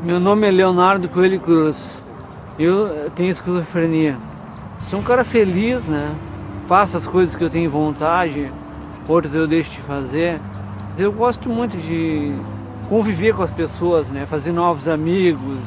Meu nome é Leonardo Coelho Cruz. Eu tenho esquizofrenia. Sou um cara feliz, né? Faço as coisas que eu tenho vontade, outras eu deixo de fazer. Mas eu gosto muito de conviver com as pessoas, né? Fazer novos amigos.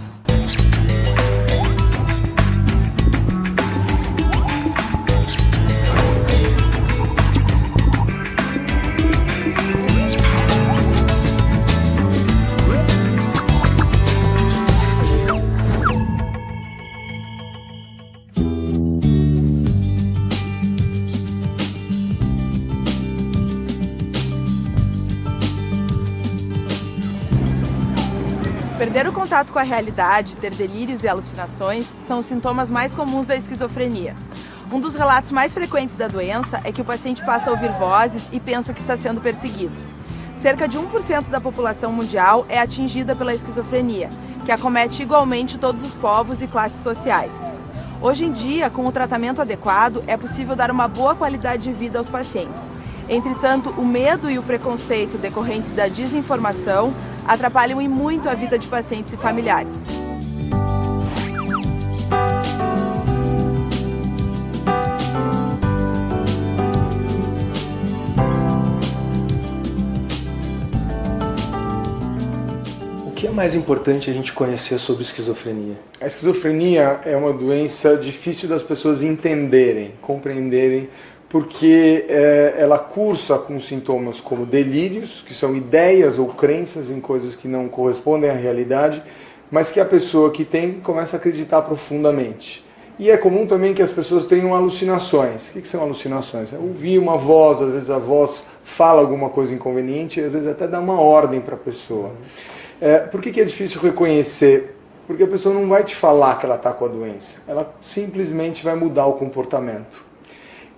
Perder o contato com a realidade, ter delírios e alucinações são os sintomas mais comuns da esquizofrenia. Um dos relatos mais frequentes da doença é que o paciente passa a ouvir vozes e pensa que está sendo perseguido. Cerca de 1% da população mundial é atingida pela esquizofrenia, que acomete igualmente todos os povos e classes sociais. Hoje em dia, com o tratamento adequado, é possível dar uma boa qualidade de vida aos pacientes. Entretanto, o medo e o preconceito decorrentes da desinformação atrapalham e muito a vida de pacientes e familiares. O que é mais importante a gente conhecer sobre esquizofrenia? A esquizofrenia é uma doença difícil das pessoas entenderem, compreenderem, porque ela cursa com sintomas como delírios, que são ideias ou crenças em coisas que não correspondem à realidade, mas que a pessoa que tem começa a acreditar profundamente. E é comum também que as pessoas tenham alucinações. O que são alucinações? Ouvir uma voz, às vezes a voz fala alguma coisa inconveniente, e às vezes até dá uma ordem para a pessoa. Por que é difícil reconhecer? Porque a pessoa não vai te falar que ela está com a doença, ela simplesmente vai mudar o comportamento.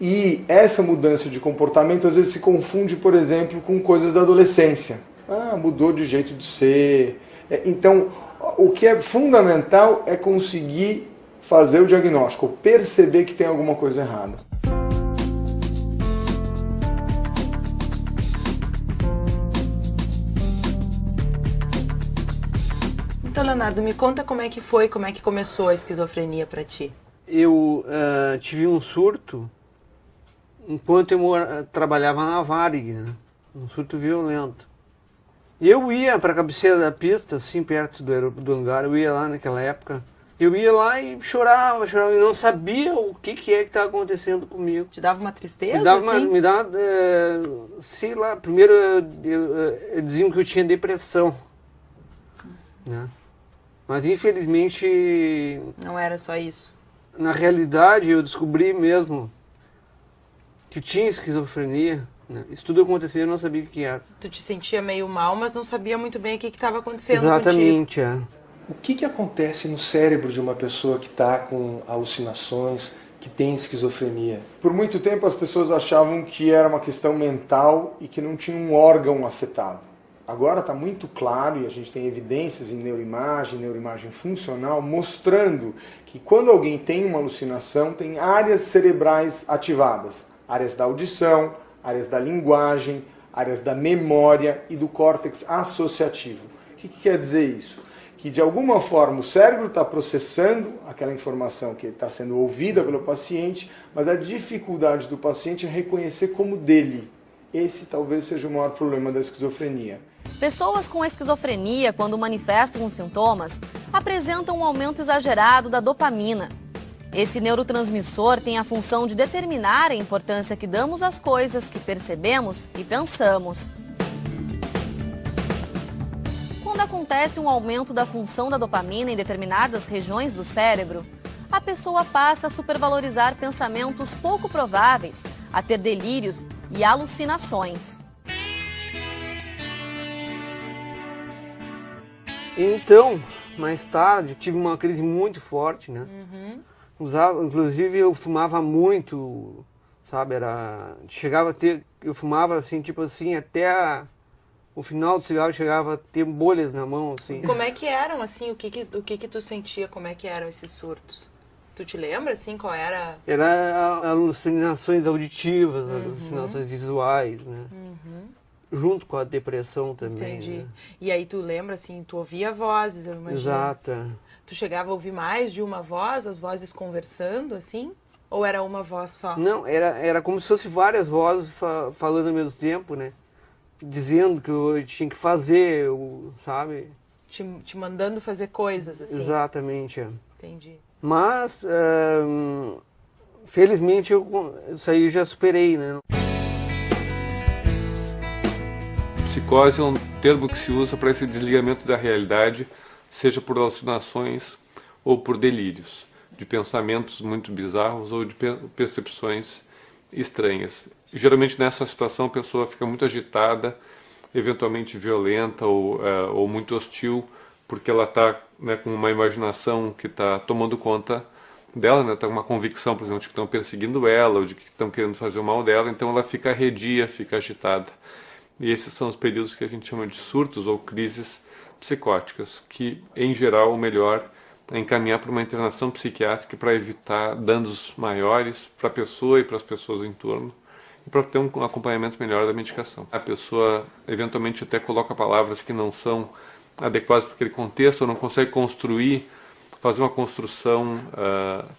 E essa mudança de comportamento às vezes se confunde, por exemplo, com coisas da adolescência. Mudou de jeito de ser. Então, o que é fundamental é conseguir fazer o diagnóstico, perceber que tem alguma coisa errada. Então, Leonardo, me conta como é que foi, como é que começou a esquizofrenia para ti? Eu tive um surto enquanto eu trabalhava na Varig, né? Um surto violento. E eu ia para a cabeceira da pista, assim, perto do hangar, eu ia lá naquela época. Eu ia lá e chorava, e não sabia o que é que estava acontecendo comigo. Te dava uma tristeza, Me dava, sei lá, primeiro diziam que eu tinha depressão, né? Mas infelizmente... Não era só isso? Na realidade eu descobri mesmo que tinha esquizofrenia, né? Isso tudo aconteceu e eu não sabia o que era. Tu te sentia meio mal, mas não sabia muito bem o que estava acontecendo Exatamente, contigo. O que acontece no cérebro de uma pessoa que está com alucinações, que tem esquizofrenia? Por muito tempo as pessoas achavam que era uma questão mental e que não tinha um órgão afetado. Agora está muito claro, e a gente tem evidências em neuroimagem funcional, mostrando que quando alguém tem uma alucinação, tem áreas cerebrais ativadas. Áreas da audição, áreas da linguagem, áreas da memória e do córtex associativo. O que quer dizer isso? Que de alguma forma o cérebro está processando aquela informação que está sendo ouvida pelo paciente, mas a dificuldade do paciente é reconhecer como dele. Esse talvez seja o maior problema da esquizofrenia. Pessoas com esquizofrenia, quando manifestam os sintomas, apresentam um aumento exagerado da dopamina. Esse neurotransmissor tem a função de determinar a importância que damos às coisas que percebemos e pensamos. Quando acontece um aumento da função da dopamina em determinadas regiões do cérebro, a pessoa passa a supervalorizar pensamentos pouco prováveis, a ter delírios e alucinações. Então, mais tarde, tive uma crise muito forte, né? Inclusive eu fumava muito, sabe? Chegava a ter, eu fumava assim, tipo assim, até o final do cigarro chegava a ter bolhas na mão, assim. Como é que eram, assim, o que tu sentia, como é que eram esses surtos? Tu te lembra, assim, qual era? Era alucinações auditivas, alucinações visuais, né? junto com a depressão também. Entendi. Né? E aí tu lembra, assim, tu ouvia vozes, eu imagino. Exato. Tu chegava a ouvir mais de uma voz, as vozes conversando, assim? Ou era uma voz só? Não, era como se fosse várias vozes falando ao mesmo tempo, né? Dizendo que eu tinha que fazer, sabe? Te mandando fazer coisas, assim? Exatamente, é. Entendi. Mas, felizmente, isso aí eu já superei, né? Psicose é um termo que se usa para esse desligamento da realidade, seja por alucinações ou por delírios, de pensamentos muito bizarros ou de percepções estranhas. Geralmente nessa situação a pessoa fica muito agitada, eventualmente violenta ou muito hostil, porque ela está, né, com uma imaginação que está tomando conta dela, né, está com uma convicção, por exemplo, de que estão perseguindo ela ou de que estão querendo fazer o mal dela, então ela fica arredia, fica agitada. E esses são os períodos que a gente chama de surtos ou crises psicóticas, que, em geral, o melhor é encaminhar para uma internação psiquiátrica para evitar danos maiores para a pessoa e para as pessoas em torno, e para ter um acompanhamento melhor da medicação. A pessoa, eventualmente, até coloca palavras que não são adequadas para aquele contexto, ou não consegue fazer uma construção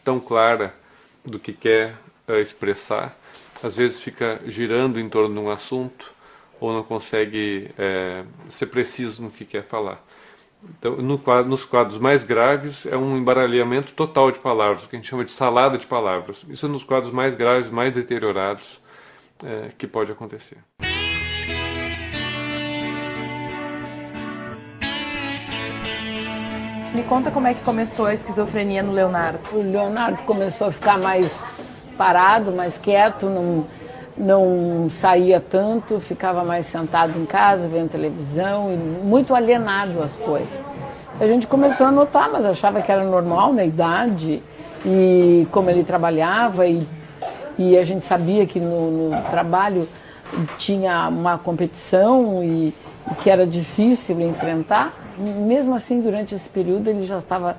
tão clara do que quer expressar. Às vezes fica girando em torno de um assunto, ou não consegue ser preciso no que quer falar. Então, nos quadros mais graves, é um embaralhamento total de palavras, o que a gente chama de salada de palavras. Isso é nos quadros mais graves, mais deteriorados, que pode acontecer. Me conta como é que começou a esquizofrenia no Leonardo. O Leonardo começou a ficar mais parado, mais quieto, não saía tanto, ficava mais sentado em casa, vendo televisão, e muito alienado às coisas. A gente começou a notar, mas achava que era normal na idade, e como ele trabalhava, e a gente sabia que no trabalho tinha uma competição e que era difícil enfrentar. Mesmo assim, durante esse período, ele já estava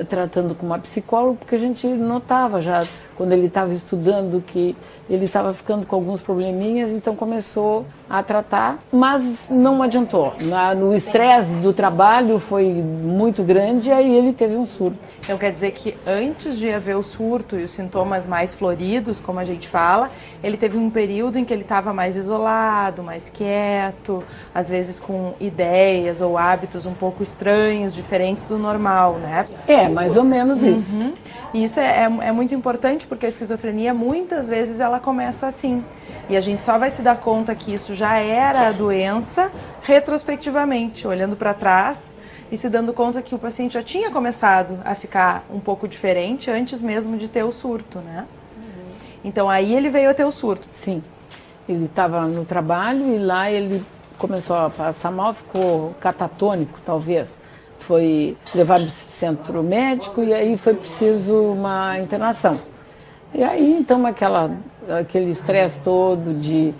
tratando com uma psicóloga, porque a gente notava já, quando ele estava estudando, que ele estava ficando com alguns probleminhas, então começou a tratar, mas não adiantou. No estresse do trabalho foi muito grande, e aí ele teve um surto. Então quer dizer que antes de haver o surto e os sintomas mais floridos, como a gente fala, ele teve um período em que ele estava mais isolado, mais quieto, às vezes com ideias ou hábitos um pouco estranhos, diferentes do normal, né? Mais ou menos isso. Uhum. E isso é muito importante, porque a esquizofrenia, muitas vezes, ela começa assim. E a gente só vai se dar conta que isso já era a doença retrospectivamente, olhando para trás e se dando conta que o paciente já tinha começado a ficar um pouco diferente antes mesmo de ter o surto, né? Uhum. Então aí ele veio a ter o surto. Sim. Ele estava no trabalho e lá ele começou a passar mal, ficou catatônico, talvez. Foi levado para o centro médico e aí foi preciso uma internação. E aí, então, aquele estresse todo de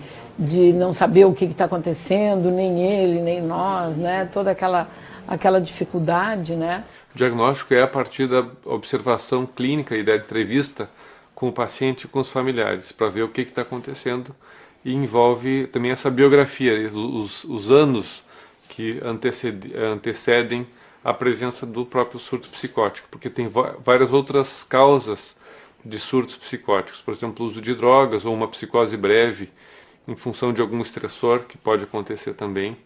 não saber o que está acontecendo, nem ele, nem nós, né? Toda aquela dificuldade, né? O diagnóstico é a partir da observação clínica e da entrevista com o paciente e com os familiares, para ver o que está acontecendo, e envolve também essa biografia, os anos que antecedem a presença do próprio surto psicótico, porque tem várias outras causas de surtos psicóticos, por exemplo, o uso de drogas ou uma psicose breve em função de algum estressor, que pode acontecer também,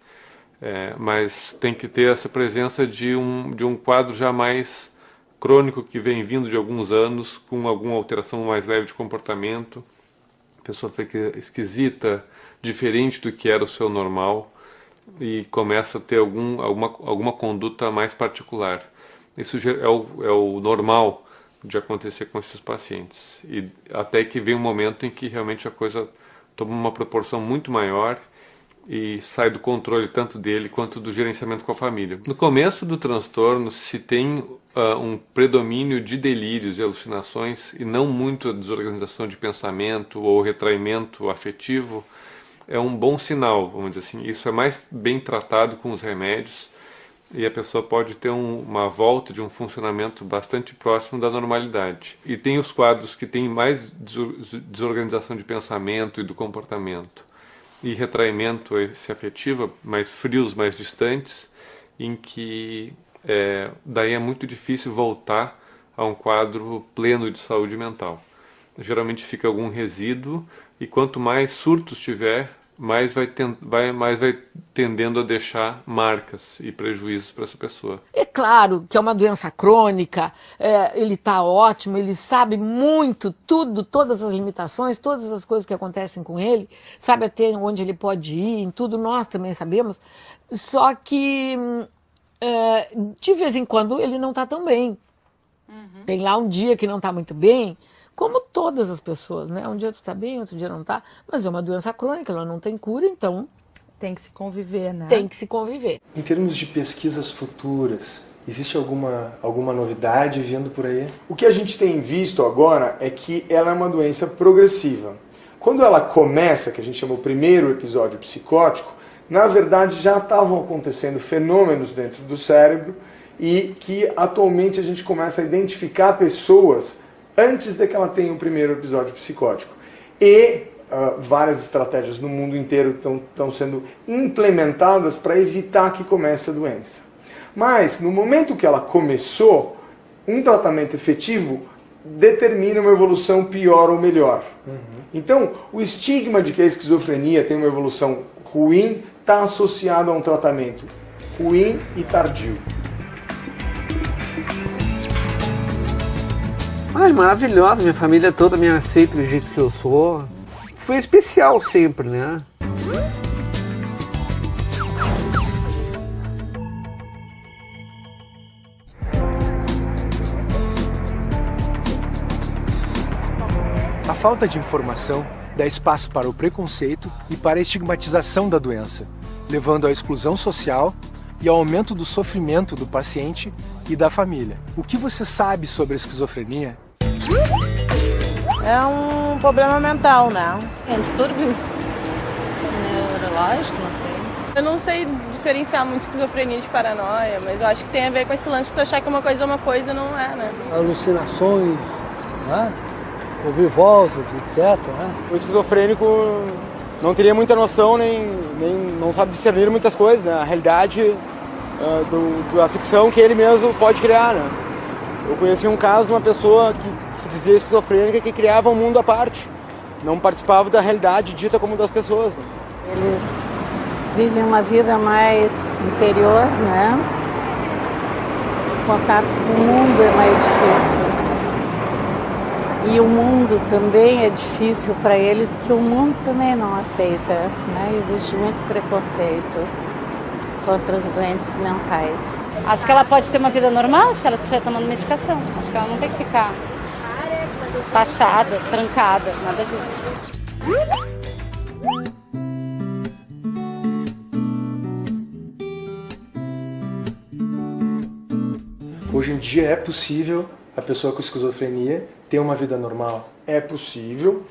mas tem que ter essa presença de um quadro já mais crônico que vem vindo de alguns anos, com alguma alteração mais leve de comportamento, a pessoa fica esquisita, diferente do que era o seu normal, e começa a ter alguma conduta mais particular. Isso é o normal de acontecer com esses pacientes. E até que vem um momento em que realmente a coisa toma uma proporção muito maior e sai do controle tanto dele quanto do gerenciamento com a família. No começo do transtorno se tem um predomínio de delírios e alucinações e não muito a desorganização de pensamento ou retraimento afetivo. É um bom sinal, vamos dizer assim. Isso é mais bem tratado com os remédios e a pessoa pode ter uma volta de um funcionamento bastante próximo da normalidade. E tem os quadros que têm mais desorganização de pensamento e do comportamento. e retraimento afetivo, mais frios, mais distantes, em que daí é muito difícil voltar a um quadro pleno de saúde mental. Geralmente fica algum resíduo, e quanto mais surtos tiver, mais vai tendendo a deixar marcas e prejuízos para essa pessoa. É claro que é uma doença crônica, ele está ótimo, ele sabe muito, tudo, todas as limitações, todas as coisas que acontecem com ele, sabe até onde ele pode ir, em tudo nós também sabemos, só que de vez em quando ele não está tão bem. Tem lá um dia que não está muito bem, como todas as pessoas, né? Um dia tu está bem, outro dia não está, mas é uma doença crônica, ela não tem cura, então... Tem que se conviver, né? Tem que se conviver. Em termos de pesquisas futuras, existe alguma novidade vindo por aí? O que a gente tem visto agora é que ela é uma doença progressiva. Quando ela começa, que a gente chama o primeiro episódio psicótico, na verdade já estavam acontecendo fenômenos dentro do cérebro e que atualmente a gente começa a identificar pessoas antes de que ela tenha o primeiro episódio psicótico. E várias estratégias no mundo inteiro estão sendo implementadas para evitar que comece a doença. Mas, no momento que ela começou, um tratamento efetivo determina uma evolução pior ou melhor. Então, o estigma de que a esquizofrenia tem uma evolução ruim está associado a um tratamento ruim e tardio. Ai, maravilhosa, minha família toda me aceita do jeito que eu sou. Foi especial sempre, né? A falta de informação dá espaço para o preconceito e para a estigmatização da doença, levando à exclusão social e ao aumento do sofrimento do paciente e da família. O que você sabe sobre a esquizofrenia? É um problema mental, né? É um distúrbio neurológico, não sei. Eu não sei diferenciar muito esquizofrenia de paranoia, mas eu acho que tem a ver com esse lance de tu achar que uma coisa não é, né? Alucinações, né? Ouvir vozes, etc. Né? O esquizofrênico não teria muita noção, nem não sabe discernir muitas coisas, né? A realidade da ficção que ele mesmo pode criar, né? Eu conheci um caso de uma pessoa que se dizia esquizofrênica que criava um mundo à parte, não participava da realidade dita como das pessoas. Né? Eles vivem uma vida mais interior, né? O contato com o mundo é mais difícil. E o mundo também é difícil para eles, que o mundo também não aceita, né? Existe muito preconceito contra os doentes mentais. Acho que ela pode ter uma vida normal se ela estiver tomando medicação. Acho que ela não tem que ficar taxada, trancada, nada disso. Hoje em dia é possível a pessoa com esquizofrenia ter uma vida normal? É possível.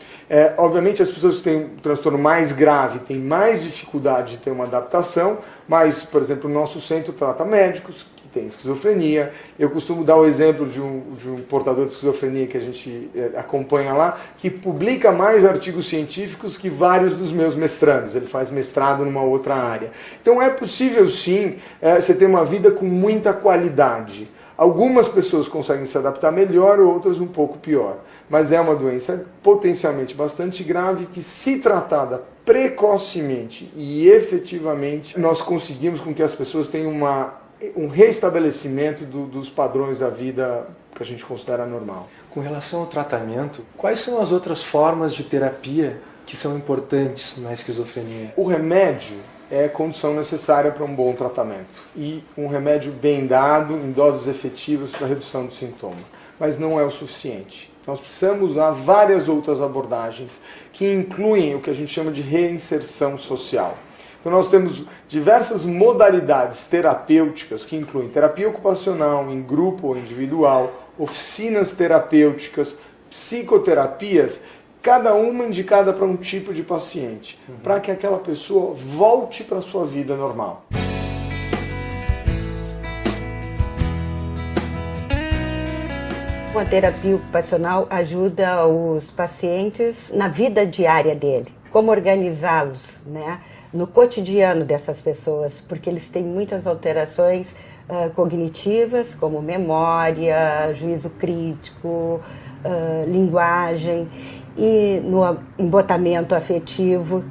Obviamente as pessoas que têm um transtorno mais grave têm mais dificuldade de ter uma adaptação, mas, por exemplo, o nosso centro trata médicos que têm esquizofrenia. Eu costumo dar o exemplo de um portador de esquizofrenia que a gente acompanha lá, que publica mais artigos científicos que vários dos meus mestrandos. Ele faz mestrado numa outra área. Então é possível sim você ter uma vida com muita qualidade. Algumas pessoas conseguem se adaptar melhor, outras um pouco pior. Mas é uma doença potencialmente bastante grave que, se tratada precocemente e efetivamente, nós conseguimos com que as pessoas tenham um restabelecimento dos padrões da vida que a gente considera normal. Com relação ao tratamento, quais são as outras formas de terapia que são importantes na esquizofrenia? O remédio é condição necessária para um bom tratamento. E um remédio bem dado, em doses efetivas para redução do sintoma. Mas não é o suficiente. Nós precisamos usar várias outras abordagens que incluem o que a gente chama de reinserção social. Então nós temos diversas modalidades terapêuticas que incluem terapia ocupacional, em grupo ou individual, oficinas terapêuticas, psicoterapias, cada uma indicada para um tipo de paciente, para que aquela pessoa volte para a sua vida normal. A terapia ocupacional ajuda os pacientes na vida diária dele. como organizá-los, né, no cotidiano dessas pessoas, porque eles têm muitas alterações cognitivas, como memória, juízo crítico, linguagem e no embotamento afetivo,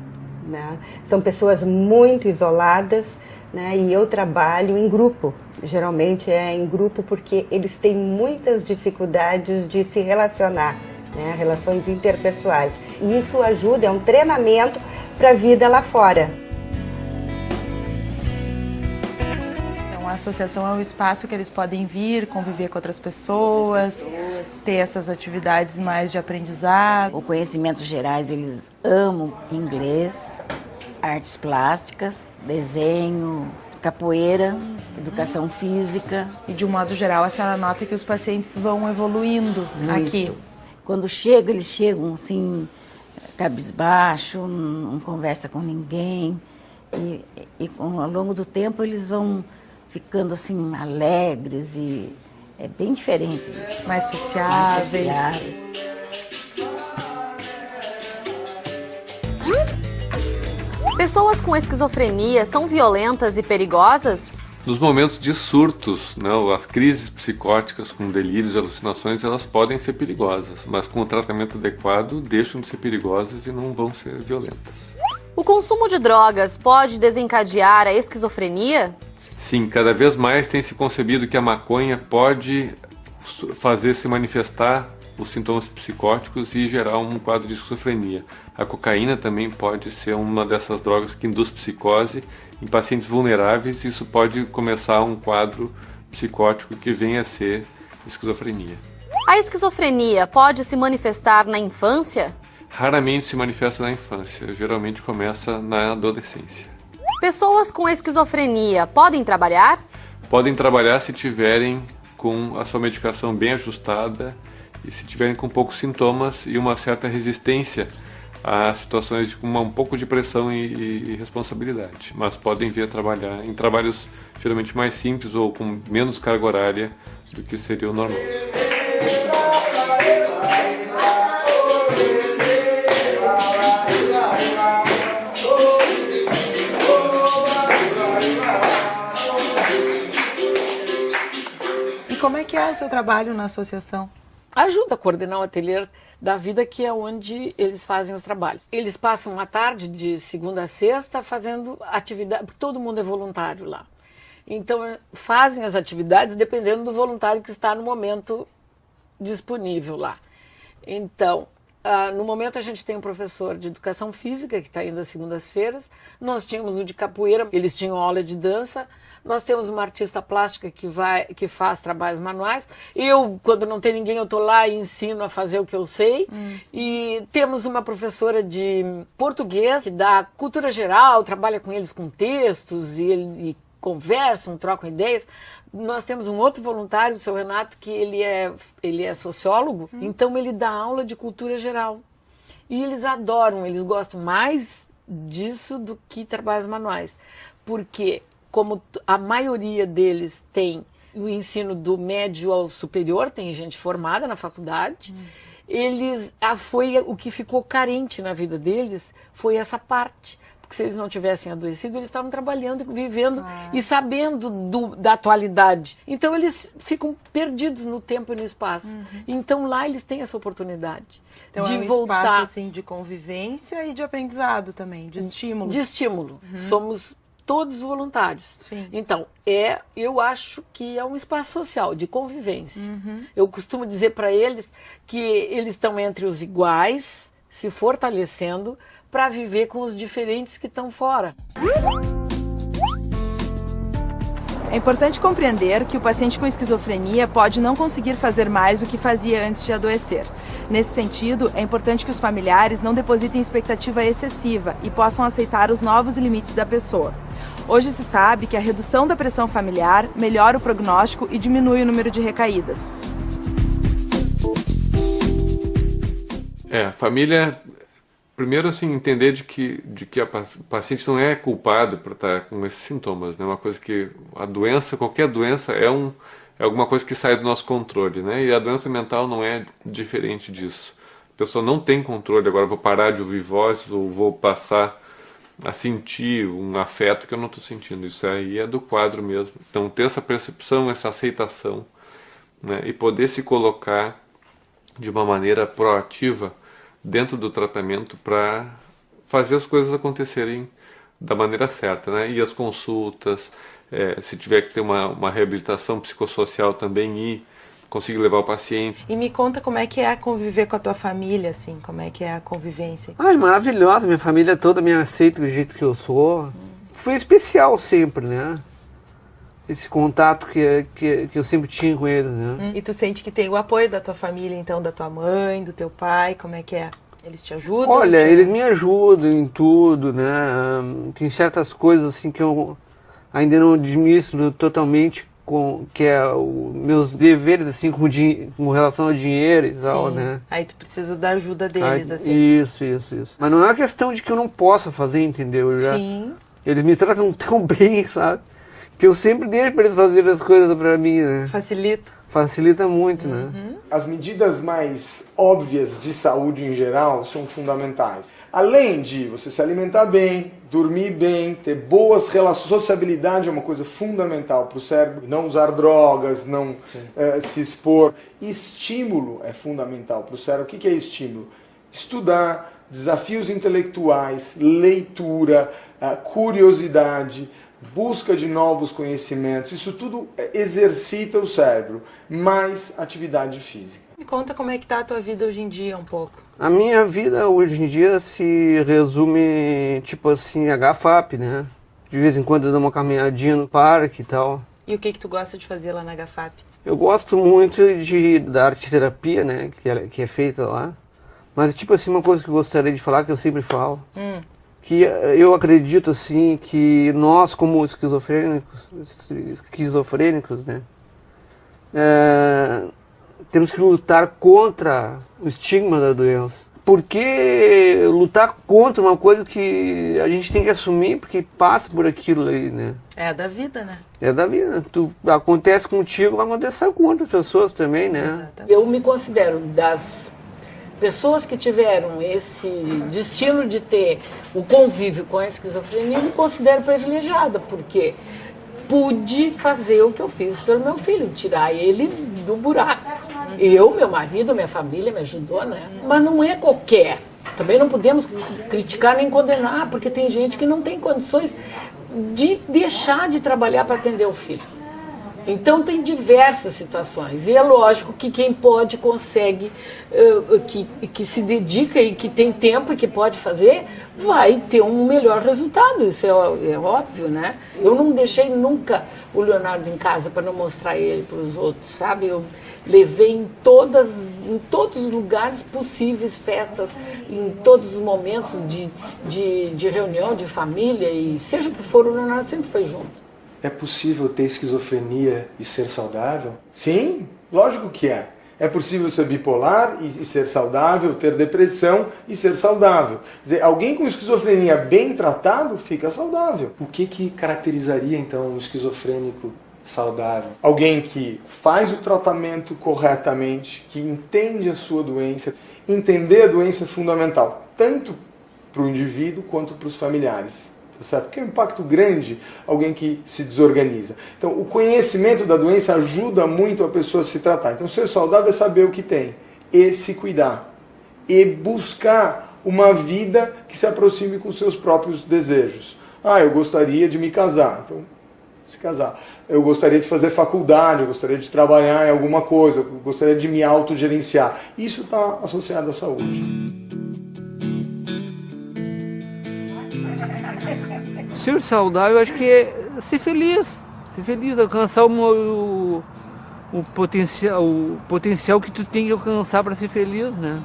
né? São pessoas muito isoladas, né? E eu trabalho em grupo, geralmente é em grupo porque eles têm muitas dificuldades de se relacionar, né? Relações interpessoais. E isso ajuda, é um treinamento para a vida lá fora. Então a associação é um espaço que eles podem vir, conviver com outras pessoas, ter essas atividades mais de aprendizado. O conhecimentos gerais, eles amam inglês, artes plásticas, desenho, capoeira, educação física. E de um modo geral, a senhora nota que os pacientes vão evoluindo aqui. Quando chegam, eles chegam assim, cabisbaixo, não conversa com ninguém. E ao longo do tempo eles vão ficando assim alegres e é bem diferente. Mais sociáveis. Pessoas com esquizofrenia são violentas e perigosas? Nos momentos de surtos, né, as crises psicóticas com delírios e alucinações, elas podem ser perigosas, mas com o tratamento adequado deixam de ser perigosas e não vão ser violentas. O consumo de drogas pode desencadear a esquizofrenia? Sim, cada vez mais tem se concebido que a maconha pode fazer se manifestar os sintomas psicóticos e gerar um quadro de esquizofrenia. A cocaína também pode ser uma dessas drogas que induz psicose em pacientes vulneráveis, e isso pode começar um quadro psicótico que venha a ser esquizofrenia. A esquizofrenia pode se manifestar na infância? Raramente se manifesta na infância, geralmente começa na adolescência. Pessoas com esquizofrenia podem trabalhar? Podem trabalhar se tiverem com a sua medicação bem ajustada e se tiverem com poucos sintomas e uma certa resistência a situações de um pouco de pressão e responsabilidade. Mas podem vir a trabalhar em trabalhos geralmente mais simples ou com menos carga horária do que seria o normal. E como é que é o seu trabalho na associação? Ajuda a coordenar o ateliê da vida, que é onde eles fazem os trabalhos. Eles passam a tarde de segunda a sexta fazendo atividade, porque todo mundo é voluntário lá. Então fazem as atividades dependendo do voluntário que está no momento disponível lá. Então, no momento a gente tem um professor de educação física que está indo às segundas-feiras, nós tínhamos o de capoeira, eles tinham aula de dança, nós temos uma artista plástica que faz trabalhos manuais, eu, quando não tem ninguém, eu estou lá e ensino a fazer o que eu sei, e temos uma professora de português que dá cultura geral, trabalha com eles com textos e conversam, trocam ideias. Nós temos um outro voluntário, o seu Renato, que ele é sociólogo, então ele dá aula de cultura geral. E eles adoram, eles gostam mais disso do que trabalhos manuais. Porque, como a maioria deles tem o ensino do médio ao superior, tem gente formada na faculdade, foi o que ficou carente na vida deles, foi essa parte. Porque se eles não tivessem adoecido, eles estavam trabalhando, vivendo e sabendo da atualidade. Então eles ficam perdidos no tempo e no espaço. Então lá eles têm essa oportunidade então, de é um voltar. Espaço assim, de convivência e de aprendizado também, de estímulo. De estímulo. Somos todos voluntários. Sim. Então, eu acho que é um espaço social, de convivência. Eu costumo dizer para eles que eles estão entre os iguais, se fortalecendo, para viver com os diferentes que estão fora. É importante compreender que o paciente com esquizofrenia pode não conseguir fazer mais do que fazia antes de adoecer. Nesse sentido, é importante que os familiares não depositem expectativa excessiva e possam aceitar os novos limites da pessoa. Hoje se sabe que a redução da pressão familiar melhora o prognóstico e diminui o número de recaídas. A família, primeiro assim, entender de que o paciente não é culpado por estar com esses sintomas, né? Uma coisa que a doença, qualquer doença é alguma coisa que sai do nosso controle, né? E a doença mental não é diferente disso. pessoa não tem controle, agora vou parar de ouvir vozes ou vou passar a sentir um afeto que eu não estou sentindo. Isso aí é do quadro mesmo. Então ter essa percepção, essa aceitação, né, e poder se colocar de uma maneira proativa dentro do tratamento para fazer as coisas acontecerem da maneira certa, né? E as consultas, se tiver que ter uma reabilitação psicossocial também, ir conseguir levar o paciente. E me conta como é que é conviver com a tua família, assim, como é que é a convivência? Ai, maravilhosa, minha família toda me aceita do jeito que eu sou. Foi especial sempre, né? Esse contato que eu sempre tinha com eles, né? E tu sente que tem o apoio da tua família, então, da tua mãe, do teu pai, como é que é? Eles te ajudam? Olha, eles me ajudam em tudo, né? Tem certas coisas assim que eu ainda não administro totalmente, que é meus deveres assim com relação ao dinheiro e tal, né? Aí tu precisa da ajuda deles, assim. Isso. Mas não é uma questão de que eu não possa fazer, entendeu? Sim. Eles me tratam tão bem, sabe? Que eu sempre deixo para eles fazerem as coisas para mim, né? Facilita muito, né? As medidas mais óbvias de saúde em geral são fundamentais. Além de você se alimentar bem, dormir bem, ter boas relações, sociabilidade é uma coisa fundamental para o cérebro. Não usar drogas, não se expor. Estímulo é fundamental para o cérebro. O que é estímulo? Estudar, desafios intelectuais, leitura, curiosidade, busca de novos conhecimentos, isso tudo exercita o cérebro, mais atividade física. Me conta como é que tá a tua vida hoje em dia um pouco. A minha vida hoje em dia se resume, tipo assim, HFAP, né? De vez em quando eu dou uma caminhadinha no parque e tal. E o que tu gosta de fazer lá na HFAP? Eu gosto muito da arte-terapia, né? Que é feita lá. Mas, tipo assim, uma coisa que eu gostaria de falar, que eu sempre falo, que eu acredito assim que nós como esquizofrênicos, né, temos que lutar contra o estigma da doença. Porque lutar contra uma coisa que a gente tem que assumir porque passa por aquilo aí, né? É da vida, né? É da vida. Acontece contigo, vai acontecer com outras pessoas também, né? Exatamente. Eu me considero das pessoas que tiveram esse destino de ter o convívio com a esquizofrenia, eu me considero privilegiada, porque pude fazer o que eu fiz pelo meu filho, tirar ele do buraco. Eu, meu marido, minha família me ajudou, né? Mas não é qualquer. Também não podemos criticar nem condenar, porque tem gente que não tem condições de deixar de trabalhar para atender o filho. Então tem diversas situações, e é lógico que quem pode, consegue, que se dedica e que tem tempo e que pode fazer, vai ter um melhor resultado, isso é óbvio, né? Eu não deixei nunca o Leonardo em casa para não mostrar ele para os outros, sabe? Eu levei em todos os lugares possíveis, festas, em todos os momentos de reunião, de família, e seja o que for, o Leonardo sempre foi junto. É possível ter esquizofrenia e ser saudável? Sim, lógico que é. É possível ser bipolar e ser saudável, ter depressão e ser saudável. Quer dizer, alguém com esquizofrenia bem tratado fica saudável. O que caracterizaria então um esquizofrênico saudável? Alguém que faz o tratamento corretamente, que entende a sua doença. Entender a doença é fundamental, tanto para o indivíduo quanto para os familiares. Certo? Porque é um impacto grande alguém que se desorganiza. Então, o conhecimento da doença ajuda muito a pessoa a se tratar. Então, ser saudável é saber o que tem e se cuidar. E buscar uma vida que se aproxime com os seus próprios desejos. Eu gostaria de me casar. Então, se casar. Eu gostaria de fazer faculdade, eu gostaria de trabalhar em alguma coisa, eu gostaria de me autogerenciar. Isso está associado à saúde. Ser saudável, eu acho que é ser feliz, alcançar o potencial que tu tem que alcançar para ser feliz, né?